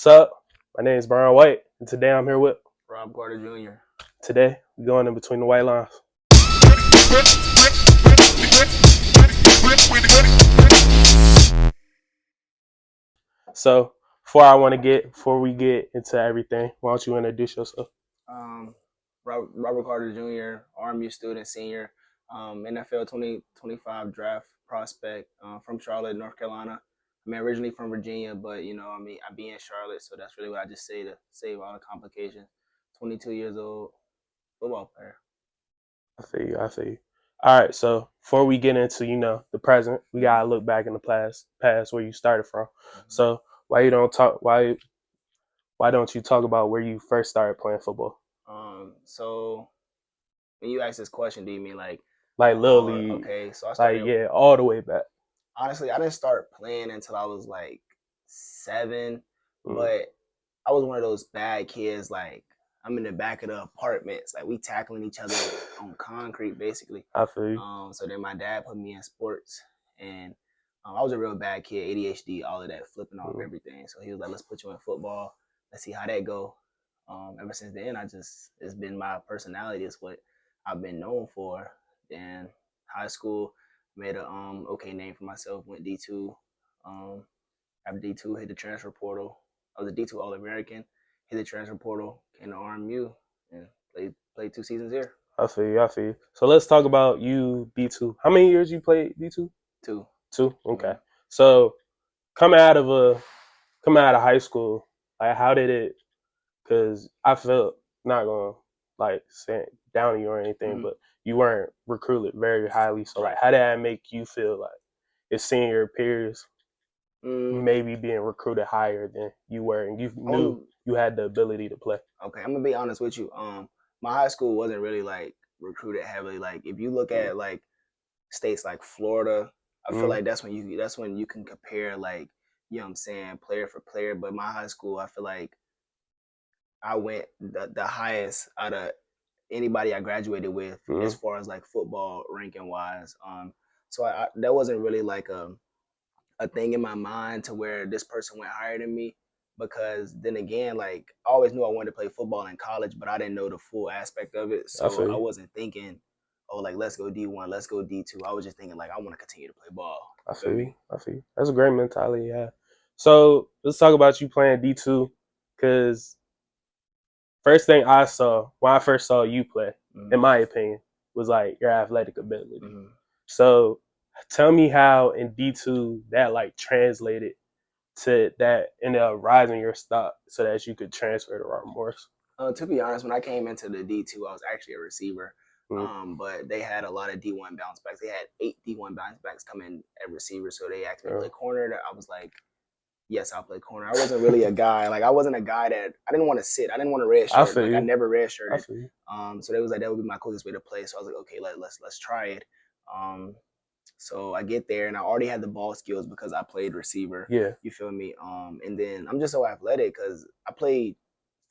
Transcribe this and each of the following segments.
What's up? My name is Brian White, and today I'm here with. Rob Carter Jr. Today, we're going in between the white lines. So, before we get into everything, why don't you introduce yourself? Robert Carter Jr., RMU student, senior, NFL 2025 draft prospect from Charlotte, North Carolina. I mean, originally from Virginia, but I be in Charlotte, so that's really what I just say to save all the complications. 22 years old, football player. I see you. All right, so before we get into, the present, we gotta look back in the past where you started from. Mm-hmm. So why don't you talk about where you first started playing football? So when you ask this question, do you mean like Little league? Okay, so I started all the way back. Honestly, I didn't start playing until I was like 7, but I was one of those bad kids. Like I'm in the back of the apartments, like we tackling each other on concrete, basically. I feel you. So then my dad put me in sports, and I was a real bad kid, ADHD, all of that, flipping off everything. So he was like, "Let's put you in football. Let's see how that go." Ever since then, it's been my personality. It's what I've been known for. Then high school, made a okay name for myself. Went D2. After D2, hit the transfer portal. I was a D2 All American. Hit the transfer portal, came to RMU, and played 2 seasons here. I feel you. So let's talk about you D2. How many years you played D2? 2. 2. Okay. Mm-hmm. So coming out of high school, like how did it? Because I felt not gonna like say down on you or anything, but you weren't recruited very highly. So like, how did that make you feel? Like, it's seeing your peers maybe being recruited higher than you were, and you knew you had the ability to play. Okay, I'm gonna be honest with you. My high school wasn't really like recruited heavily. Like if you look at like states like Florida, I feel like that's when you can compare, like, you know what I'm saying, player for player. But my high school, I feel like I went the highest out of anybody I graduated with as far as like football ranking wise. So I that wasn't really like a thing in my mind to where this person went higher than me, because then again, like I always knew I wanted to play football in college, but I didn't know the full aspect of it. So I wasn't thinking, oh, like let's go D1, let's go D2. I was just thinking like I want to continue to play ball. I feel you. That's a great mentality, yeah. So let's talk about you playing D2, because first thing I saw when I first saw you play, in my opinion, was like your athletic ability. So tell me how in D2 that like translated to that ended up rising your stock so that you could transfer to Robert Morris. To be honest, when I came into the D2, I was actually a receiver. But they had a lot of D1 bounce backs. They had 8 D1 bounce backs come in at receiver, so they asked me to play corner. I was like, yes, I'll play corner. I wasn't really a guy. Like I wasn't a guy that I didn't want to sit. I didn't want to red shirt. I never red shirted. So they was like that would be my quickest way to play. So I was like, okay, let's try it. So I get there and I already had the ball skills because I played receiver. Yeah. You feel me? And then I'm just so athletic because I played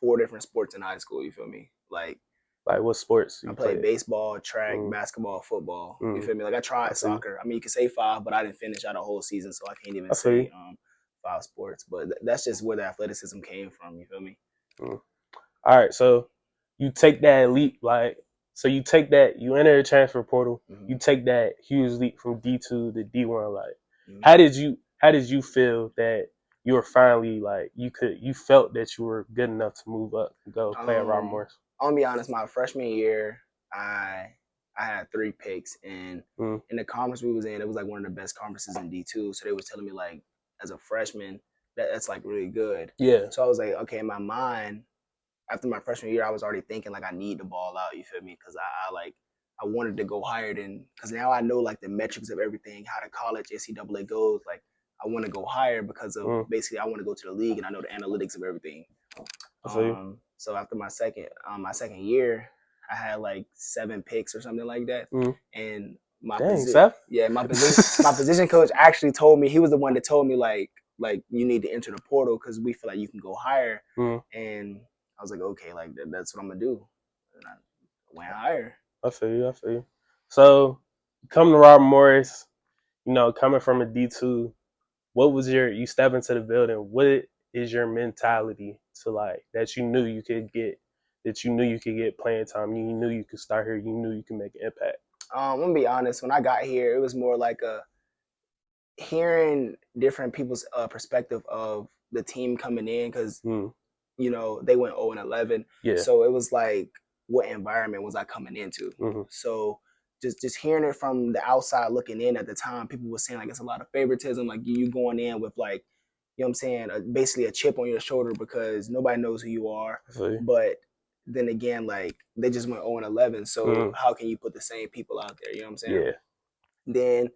4 different sports in high school. You feel me? Like what sports? I played baseball, track, basketball, football. You feel me? Like I tried soccer. I mean, you could say 5, but I didn't finish out a whole season, so I can't even say 5 sports. But that's just where the athleticism came from. You feel me? All right, so you take that leap, you take that, you enter the transfer portal, you take that huge leap from D2 to D1. Like, how did you feel that you were finally like you felt that you were good enough to move up and go play at Robert Morris? I'm gonna be honest. My freshman year, I had 3 picks, and in the conference we was in, it was like one of the best conferences in D2. So they was telling me like, as a freshman, that's like really good. Yeah. So I was like, okay, in my mind, after my freshman year, I was already thinking like I need the ball out. You feel me? Because I wanted to go higher than, because now I know like the metrics of everything, how the college NCAA goes. Like I want to go higher because of basically I want to go to the league and I know the analytics of everything. So after my second year, I had like 7 picks or something like that, and my position coach actually told me, he was the one that told me like you need to enter the portal because we feel like you can go higher, and I was like, okay, like that's what I'm gonna do, and I went higher. I feel you. So come to Robert Morris, coming from a D2, what was you step into the building? is your mentality to like that you knew you could get playing time, you knew you could start here, you knew you could make an impact? I'm gonna be honest. When I got here, it was more like a hearing different people's perspective of the team coming in because they went 0-11. Yeah. So it was like, what environment was I coming into? Mm-hmm. So just hearing it from the outside looking in at the time, people were saying like it's a lot of favoritism, like you going in with like, you know what I'm saying, basically a chip on your shoulder because nobody knows who you are. But then again, like they just went 0-11, so how can you put the same people out there? You know what I'm saying? Yeah. Then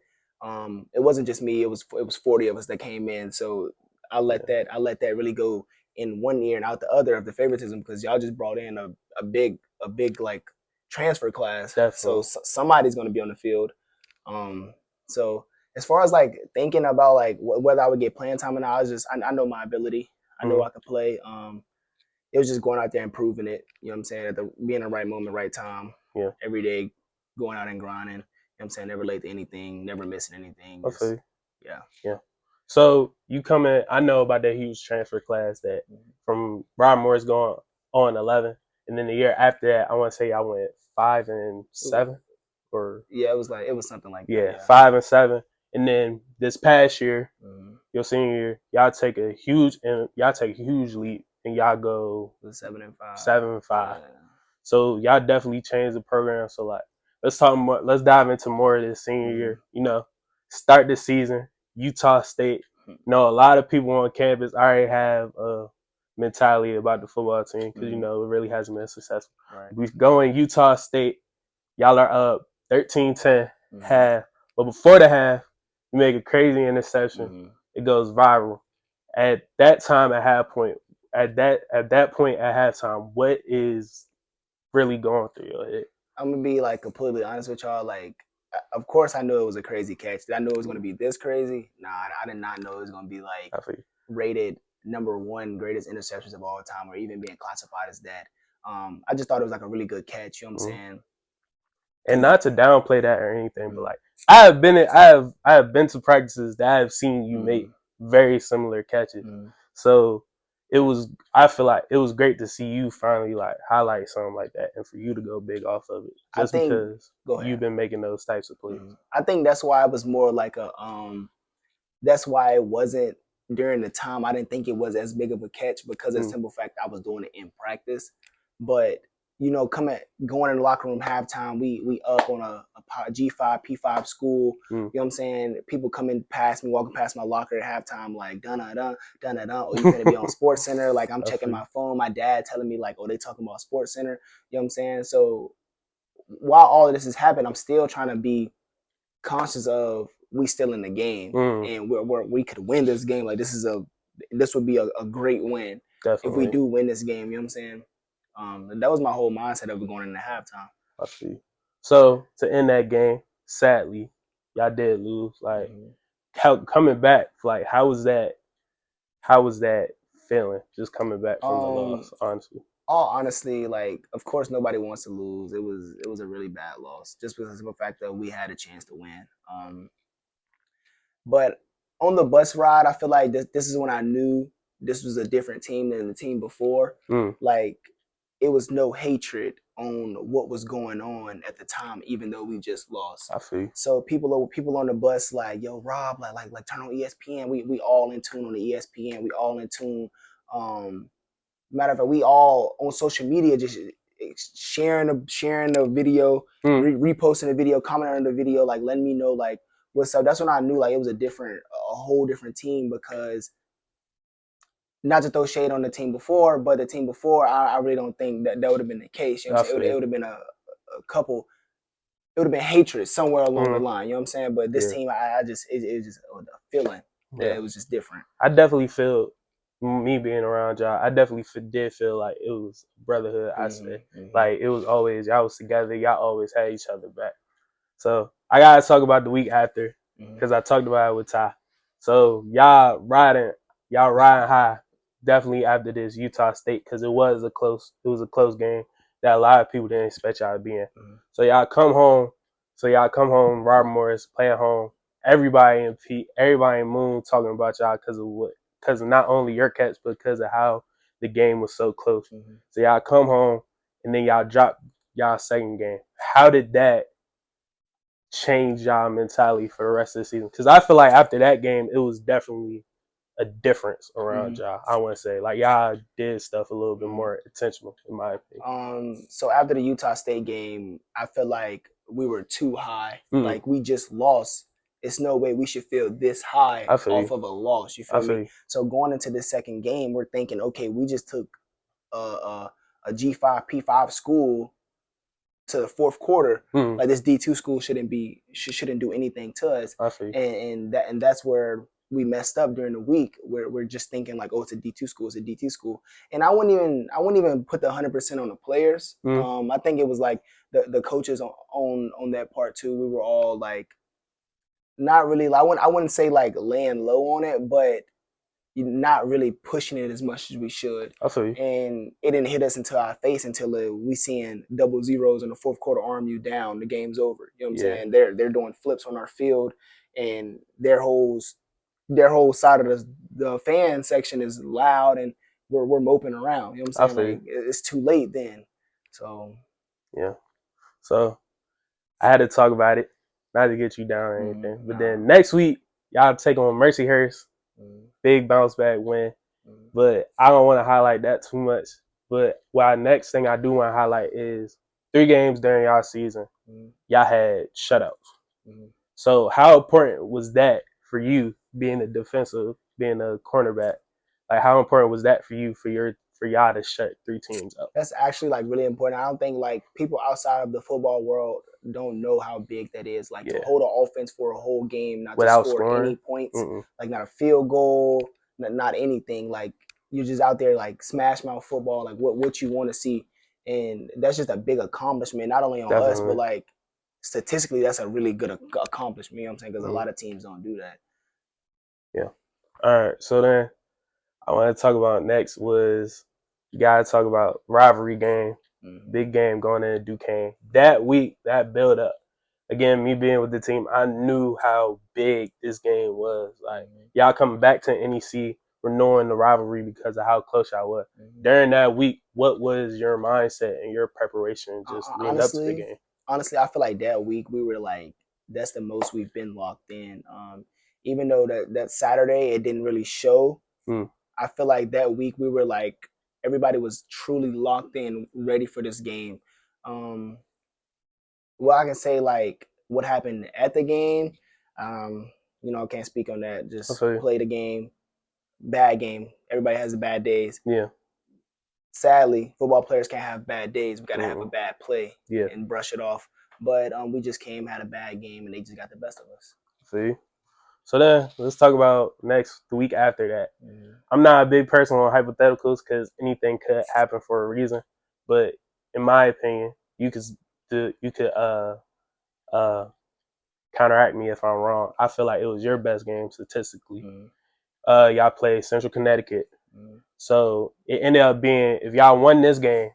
it wasn't just me; it was 40 of us that came in. So I let that really go in one ear and out the other of the favoritism because y'all just brought in a big like transfer class. Definitely. So somebody's going to be on the field. So as far as like thinking about like whether I would get playing time or not, I know my ability. I know I could play. It was just going out there and proving it. You know what I'm saying? Being in the right moment, right time. Yeah. Every day, going out and grinding. You know what I'm saying? Never late to anything. Never missing anything. Just, yeah. Yeah. So you come in. I know about that huge transfer class that from Rob Morris going on 11, and then the year after that, I want to say I went 5-7, or it was something like that. Yeah, 5-7, and then this past year, your senior year, y'all take a huge leap, and y'all go 7-5. 7-5. Yeah. So y'all definitely changed the program. So like, let's talk more. Let's dive into more of this senior year. You know, start the season. Utah State. You know, a lot of people on campus already have a mentality about the football team because you know it really hasn't been successful. Right. We go in Utah State. Y'all are up 13-10 half, but before the half, you make a crazy interception. It goes viral. At that time, at halftime, what is really going through your head? I'm gonna be like completely honest with y'all. Like, of course, I knew it was a crazy catch. Did I know it was gonna be this crazy? Nah, I did not know it was gonna be like rated #1 greatest interceptions of all time, or even being classified as that. I just thought it was like a really good catch. You know what I'm saying? And not to downplay that or anything, but like I have been to practices that I have seen you make very similar catches. So I feel like it was great to see you finally like highlight something like that and for you to go big off of it just because you've been making those types of plays. I think that's why it was more like that's why it wasn't during the time. I didn't think it was as big of a catch because of the simple fact I was doing it in practice. But you know, going in the locker room halftime, we up on a G5, P5 school. You know what I'm saying? People coming past me, walking past my locker at halftime, like dun-dun-dun, dun-dun-dun. Oh, you gonna be on Sports Center? Like I'm checking my phone. My dad telling me like, oh, they talking about Sports Center. You know what I'm saying? So while all of this is happening, I'm still trying to be conscious of we still in the game and we could win this game. Like this would be a great win if we do win this game. You know what I'm saying? That was my whole mindset of going into halftime. I see. So to end that game, sadly, y'all did lose. Like coming back, like how was that feeling? Just coming back from the loss, honestly. All honestly, like of course nobody wants to lose. It was a really bad loss just because of the fact that we had a chance to win. But on the bus ride, I feel like this is when I knew this was a different team than the team before. Like it was no hatred on what was going on at the time, even though we just lost. I see. So people on the bus like, yo, Rob, like turn on ESPN. We all in tune on the ESPN. We all in tune. Matter of fact, we all on social media just sharing the video, reposting the video, commenting on the video, like letting me know like what's up. That's when I knew like it was a whole different team because not to throw shade on the team before, but the team before, I really don't think that would have been the case. You know what I'm saying? It would have been a couple. It would have been hatred somewhere along the line. You know what I'm saying? But this team, it was just a feeling that it was just different. I definitely feel me being around y'all. I definitely did feel like it was brotherhood. I say like it was always y'all was together. Y'all always had each other back. So I gotta talk about the week after because I talked about it with Ty. So y'all riding high. Definitely after this Utah State because it was a close game that a lot of people didn't expect y'all to be in. So y'all come home. Robert Morris play at home. Everybody in Moon talking about y'all because of what because of not only your catch, but because of how the game was so close. Mhm. So y'all come home and then y'all drop y'all second game. How did that change y'all mentality for the rest of the season? Because I feel like after that game, it was definitely a difference around y'all. I want to say like y'all did stuff a little bit more intentional, in my opinion. So after the Utah State game, I feel like we were too high. Mm. Like we just lost. It's no way we should feel this high I feel off you. of a loss. You I feel feel me? you. So going into the second game, we're thinking, okay, we just took a G5 P5 school to the fourth quarter. Mm. Like this D2 school shouldn't do anything to us. I feel you. And that's where we messed up during the week. Where we're just thinking like, oh, it's a D2 school, it's a D2 school. And I wouldn't even put the 100% on the players. I think it was like the coaches on that part too. We were all like not really. I wouldn't say like laying low on it, but not really pushing it as much as we should. I feel you. And it didn't hit us into our face until we seeing double zeros in the fourth quarter arm you down. The game's over. You know what I'm saying? They're doing flips on our field, and their whole side of the fan section is loud, and we're moping around. You know what I'm saying? Like it's too late then. So yeah. So I had to talk about it, not to get you down or anything. But then next week, y'all take on Mercyhurst. Big bounce back win. But I don't want to highlight that too much. But next thing I do want to highlight is 3 games during y'all season, y'all had shutouts. So how important was that for you being a defensive, being a cornerback? Like how important was that for you for y'all to shut 3 teams up? That's actually like really important. I don't think like people outside of the football world don't know how big that is. Like to hold an offense for a whole game, not without to score scoring any points, like not a field goal, not anything. Like you're just out there like smash mouth football, like what you want to see, and that's just a big accomplishment. Not only on us, but like statistically, that's a really good accomplishment. You know what I'm saying? Because a lot of teams don't do that. Yeah. All right. So then I want to talk about next was you got to talk about rivalry game, big game going into Duquesne. That week, that build up. Again, me being with the team, I knew how big this game was. Like y'all coming back to NEC, renewing the rivalry because of how close y'all were. During that week, what was your mindset and your preparation just leading up to the game? Honestly, I feel like that week we were like, that's the most we've been locked in. Even though that Saturday it didn't really show, I feel like that week we were like, everybody was truly locked in, ready for this game. Well, I can say like what happened at the game. I can't speak on that. Just play the game. Bad game. Everybody has bad days. Yeah. Sadly, football players can't have bad days. We gotta have a bad play and brush it off. But we just came, had a bad game, and they just got the best of us. See? So then let's talk about the week after that. I'm not a big person on hypotheticals because anything could happen for a reason. But in my opinion, you could counteract me if I'm wrong. I feel like it was your best game statistically. Y'all played Central Connecticut. So it ended up being, if y'all won this game,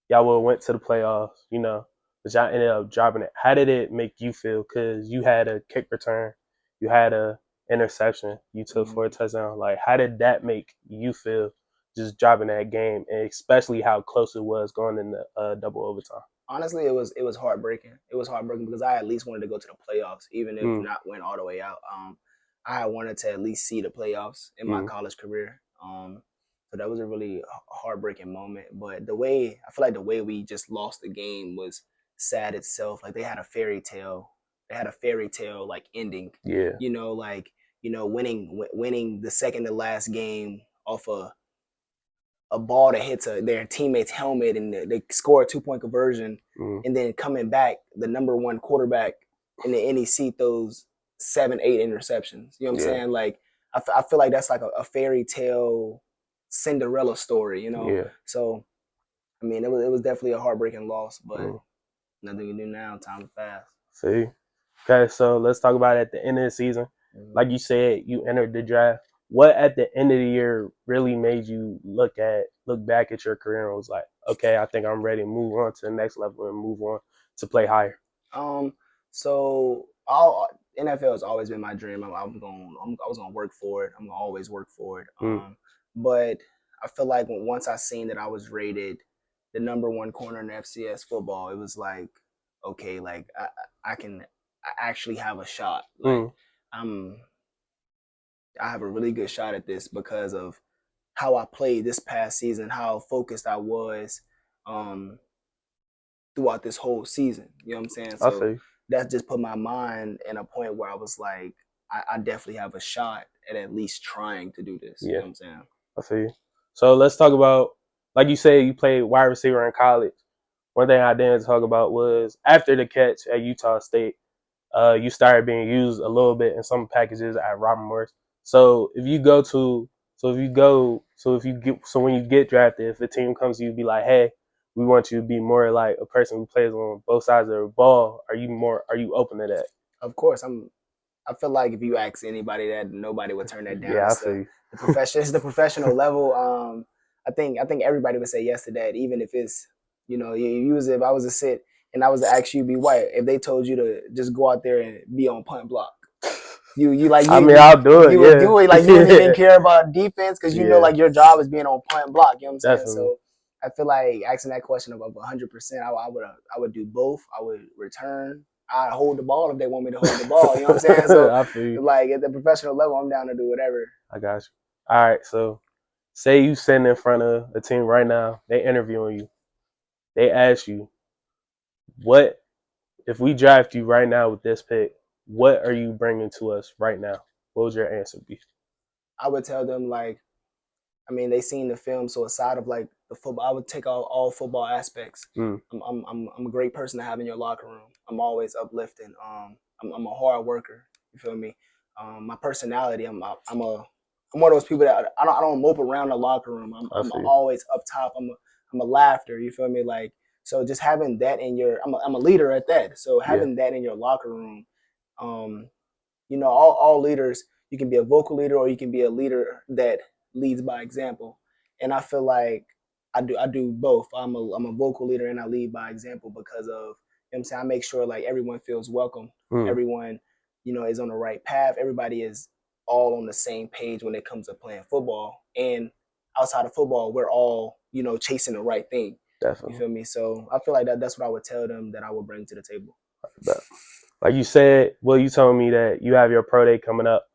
y'all would have went to the playoffs, but y'all ended up dropping it. How did it make you feel? Because you had a kick return, you had a interception, you took for a touchdown. Like, how did that make you feel just dropping that game, and especially how close it was going in the double overtime? Honestly, it was heartbreaking. It was heartbreaking because I at least wanted to go to the playoffs, even if not went all the way out. I wanted to at least see the playoffs in my college career. So that was a really heartbreaking moment. But I feel like the way we just lost the game was sad itself. Like they had a fairy tale. They had a fairy tale like ending. Yeah. Winning the second to last game off a ball that hits their teammate's helmet and they score a 2-point conversion, and then coming back, the number 1 quarterback in the NEC throws 7-8 interceptions. You know what I'm saying? Like I feel like that's like a fairy tale Cinderella story, Yeah. So I mean, it was definitely a heartbreaking loss, but nothing you can do now. Time fast. See? Okay, so let's talk about it at the end of the season. Like you said, you entered the draft. What at the end of the year really made you look back at your career and was like, okay, I think I'm ready to move on to the next level and move on to play higher? So all NFL has always been my dream. I was gonna work for it. I'm gonna always work for it. But I feel like once I seen that I was rated the #1 corner in FCS football, it was like, okay, like I actually have a shot. Like I have a really good shot at this because of how I played this past season, how focused I was throughout this whole season. You know what I'm saying? So that just put my mind in a point where I was like, I definitely have a shot at least trying to do this. Yeah. You know what I'm saying? I feel you. So let's talk about, like you said, you played wide receiver in college. One thing I didn't talk about was after the catch at Utah State, you started being used a little bit in some packages at Robert Morris. So when you get drafted, if a team comes to you, be like, hey, we want you to be more like a person who plays on both sides of the ball. Are you open to that? Of course, I feel like if you ask anybody that, nobody would turn that down. Yeah, I feel you. It's the professional level. I think everybody would say yes to that, even if it's, you know, if I was to sit and I was to ask you, be white, if they told you to just go out there and be on punt block, I'll do it. You would do it. Like you wouldn't even care about defense because you know, like your job is being on punt block. You know what I'm saying? Definitely. So I feel like asking that question of 100%, I would do both. I would return. I hold the ball if they want me to hold the ball. You know what I'm saying? So I feel you. Like at the professional level, I'm down to do whatever. I got you. All right, so say you sitting in front of a team right now, they interviewing you. They ask you, what if we draft you right now with this pick, what are you bringing to us right now? What would your answer be? I would tell them, like, I mean, they seen the film, so aside of like the football, I would take all football aspects. I'm a great person to have in your locker room. I'm always uplifting. I'm a hard worker. You feel me? My personality, I'm one of those people that I don't mope around the locker room. I'm always up top. I'm a laughter. You feel me? Like, so just having that in your, I'm a leader at that. So having that in your locker room, you know, all leaders, you can be a vocal leader or you can be a leader that leads by example. And I feel like I do both. I'm a vocal leader and I lead by example because of, you know what I'm saying, I make sure like everyone feels welcome. Everyone, you know, is on the right path. Everybody is all on the same page when it comes to playing football. And outside of football, we're all, you know, chasing the right thing. Definitely. You feel me? So I feel like that's what I would tell them that I would bring to the table. Like you said, well, you told me that you have your pro day coming up.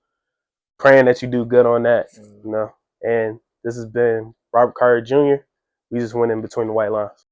Praying that you do good on that, you know. And this has been Robert Carter Jr. We just went in between the white lines.